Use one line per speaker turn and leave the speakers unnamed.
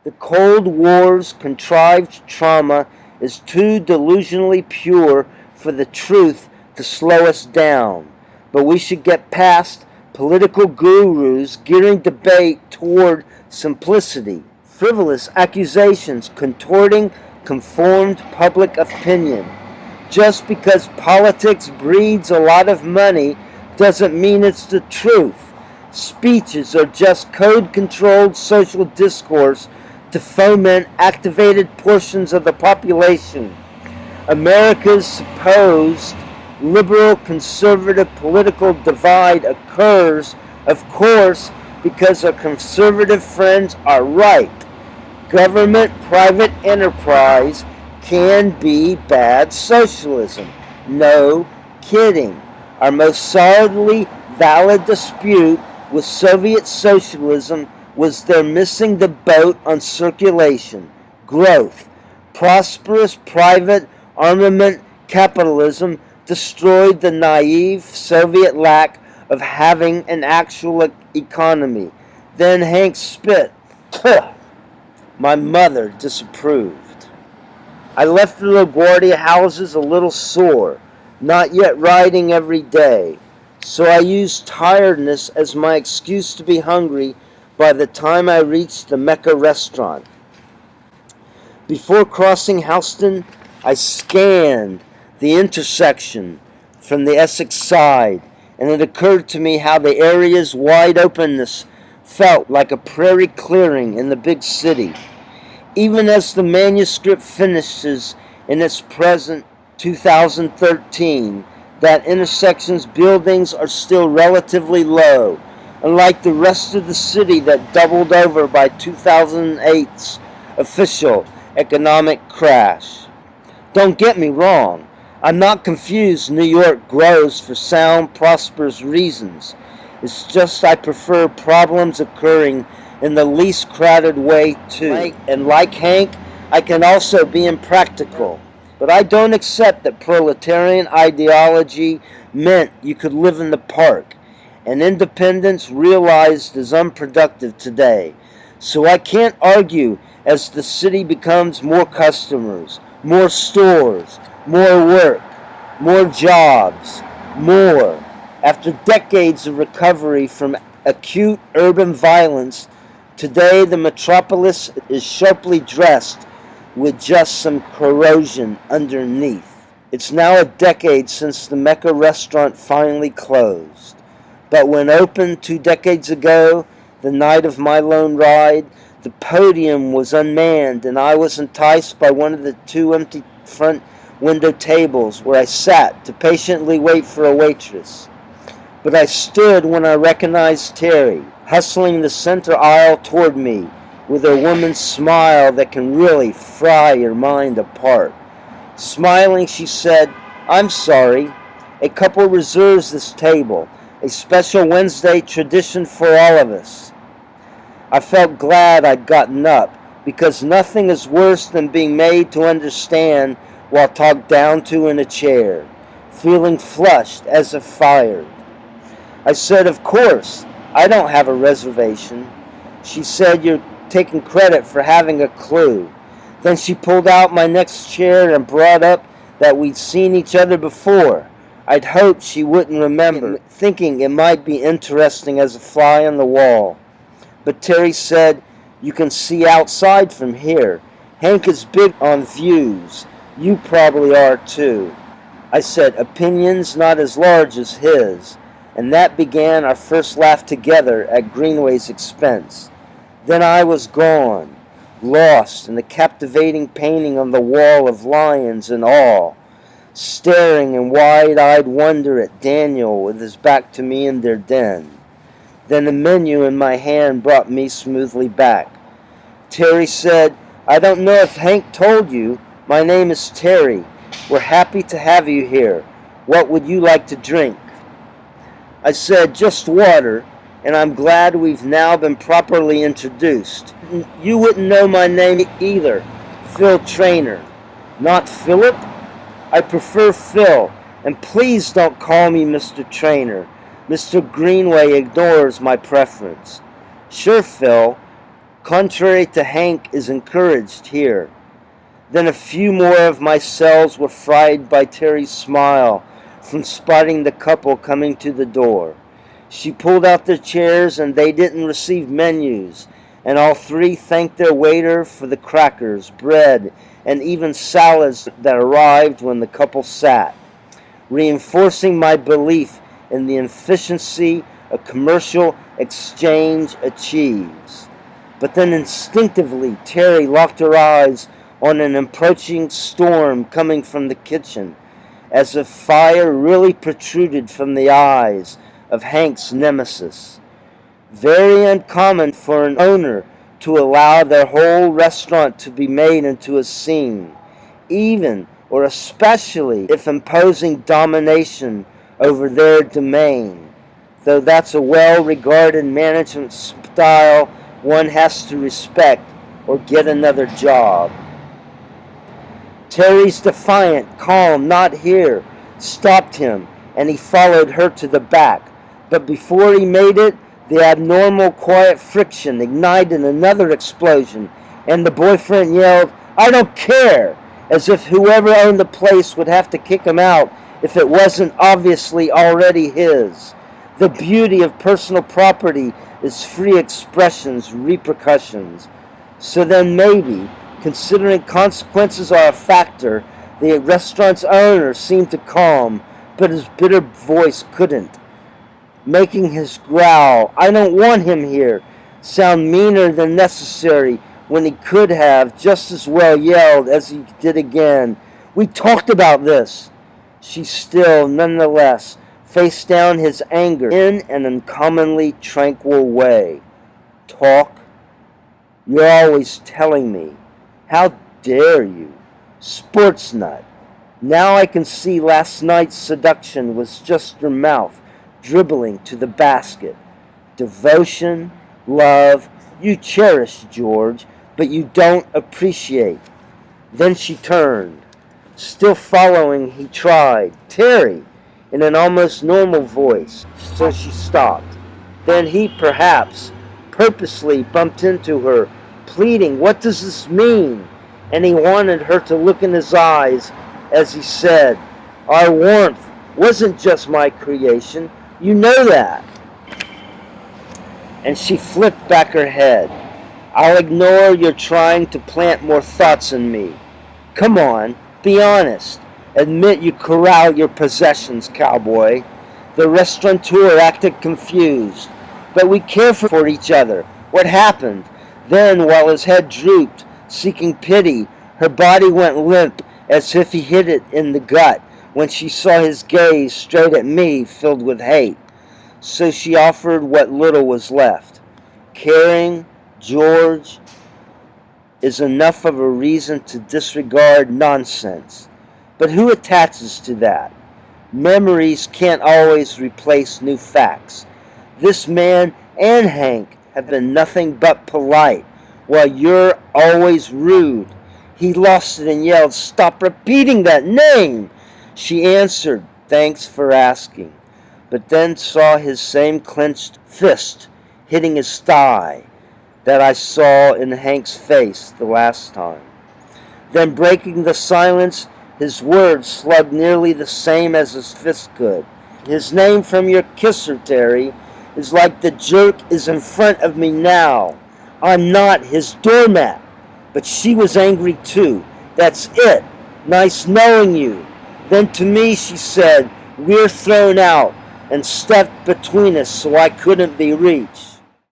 The Cold War's contrived trauma is too delusionally pure for the truth to slow us down. But we should get past political gurus gearing debate toward simplicity, frivolous accusations contorting conformed public opinion. Just because politics breeds a lot of money doesn't mean it's the truth. Speeches are just code-controlled social discourse to foment activated portions of the population. America's supposed liberal-conservative political divide occurs, of course, because our conservative friends are right. Government-private enterprise can be bad socialism. No kidding. Our most solidly valid dispute with Soviet socialism was their missing the boat on circulation, growth. Prosperous private armament capitalism destroyed the naive Soviet lack of having an actual economy. Then Hank spit. My mother disapproved. I left the LaGuardia houses a little sore, not yet riding every day, so I used tiredness as my excuse to be hungry by the time I reached the Mecca restaurant. Before crossing Houston, I scanned the intersection from the Essex side, and it occurred to me how the area's wide openness felt like a prairie clearing in the big city. Even as the manuscript finishes in its present 2013, that intersection's buildings are still relatively low, unlike the rest of the city that doubled over by 2008's official economic crash. Don't get me wrong, I'm not confused New York grows for sound, prosperous reasons. It's just I prefer problems occurring in the least crowded way too. And like Hank, I can also be impractical. But I don't accept that proletarian ideology meant you could live in the park, and independence realized is unproductive today. So I can't argue as the city becomes more customers, more stores, more work, more jobs, more. After decades of recovery from acute urban violence, today the metropolis is sharply dressed with just some corrosion underneath. It's now a decade since the Mecca restaurant finally closed. But when opened 2 decades ago, the night of my lone ride, the podium was unmanned and I was enticed by one of the 2 empty front window tables where I sat to patiently wait for a waitress. But I stood when I recognized Terry, hustling the center aisle toward me, with a woman's smile that can really fry your mind apart. Smiling, she said, "I'm sorry. A couple reserves this table, a special Wednesday tradition for all of us." I felt glad I'd gotten up, because nothing is worse than being made to understand while talked down to in a chair, feeling flushed as if fired. I said, "Of course, I don't have a reservation." She said, "You're taking credit for having a clue." Then she pulled out my next chair and brought up that we'd seen each other before. I'd hoped she wouldn't remember, thinking it might be interesting as a fly on the wall. But Terry said, "You can see outside from here. Hank is big on views. You probably are too." I said, "Opinions not as large as his." And that began our first laugh together at Greenway's expense. Then I was gone, lost in the captivating painting on the wall of lions and all, staring in wide-eyed wonder at Daniel with his back to me in their den. Then the menu in my hand brought me smoothly back. Terry said, "I don't know if Hank told you, my name is Terry. We're happy to have you here. What would you like to drink?" I said, "Just water, and I'm glad we've now been properly introduced. You wouldn't know my name either, Phil Trainer." "Not Philip? I prefer Phil, and please don't call me Mr. Trainer. Mr. Greenway ignores my preference." "Sure, Phil. contrary to Hank, is encouraged here. Then a few more of my cells were fried by Terry's smile from spotting the couple coming to the door. She pulled out their chairs, and they didn't receive menus, and all three thanked their waiter for the crackers, bread, and even salads that arrived when the couple sat, reinforcing my belief in the efficiency a commercial exchange achieves. But then instinctively, Terry locked her eyes on an approaching storm coming from the kitchen, as if fire really protruded from the eyes of Hank's nemesis. Very uncommon for an owner to allow their whole restaurant to be made into a scene, even or especially if imposing domination over their domain, though that's a well-regarded management style one has to respect or get another job. Terry's defiant, calm, "Not here," stopped him, and he followed her to the back. But before he made it, the abnormal quiet friction ignited another explosion, and the boyfriend yelled, "I don't care," as if whoever owned the place would have to kick him out if it wasn't obviously already his. The beauty of personal property is free expression's repercussions. So then maybe, considering consequences are a factor, the restaurant's owner seemed to calm, but his bitter voice couldn't, making his growl, "I don't want him here," sound meaner than necessary when he could have just as well yelled as he did again, "We talked about this." She still, nonetheless, faced down his anger in an uncommonly tranquil way. "Talk? You're always telling me. How dare you? Sports nut. Now I can see last night's seduction was just your mouth dribbling to the basket. Devotion, love, you cherish, George, but you don't appreciate." Then she turned. Still following, he tried, "Terry," in an almost normal voice, so she stopped. Then he, perhaps, purposely bumped into her, pleading, "What does this mean?" And he wanted her to look in his eyes as he said, "Our warmth wasn't just my creation. You know that." And she flipped back her head. "I'll ignore your trying to plant more thoughts in me. Come on, be honest. Admit you corral your possessions, cowboy." The restaurateur acted confused. "But we care for each other. What happened?" Then, while his head drooped, seeking pity, her body went limp as if he hit it in the gut when she saw his gaze straight at me, filled with hate. So she offered what little was left. "Caring, George, is enough of a reason to disregard nonsense. But who attaches to that? Memories can't always replace new facts. This man and Hank have been nothing but polite, while you're always rude." He lost it and yelled, "Stop repeating that name!" She answered, "Thanks for asking," but then saw his same clenched fist hitting his thigh that I saw in Hank's face the last time. Then, breaking the silence, his words slugged nearly the same as his fist could. "His name from your kisser, Terry, is like the jerk is in front of me now. I'm not his doormat." But she was angry too. "That's it. Nice knowing you." Then to me she said, "We're thrown out," and stepped between us so I couldn't be reached.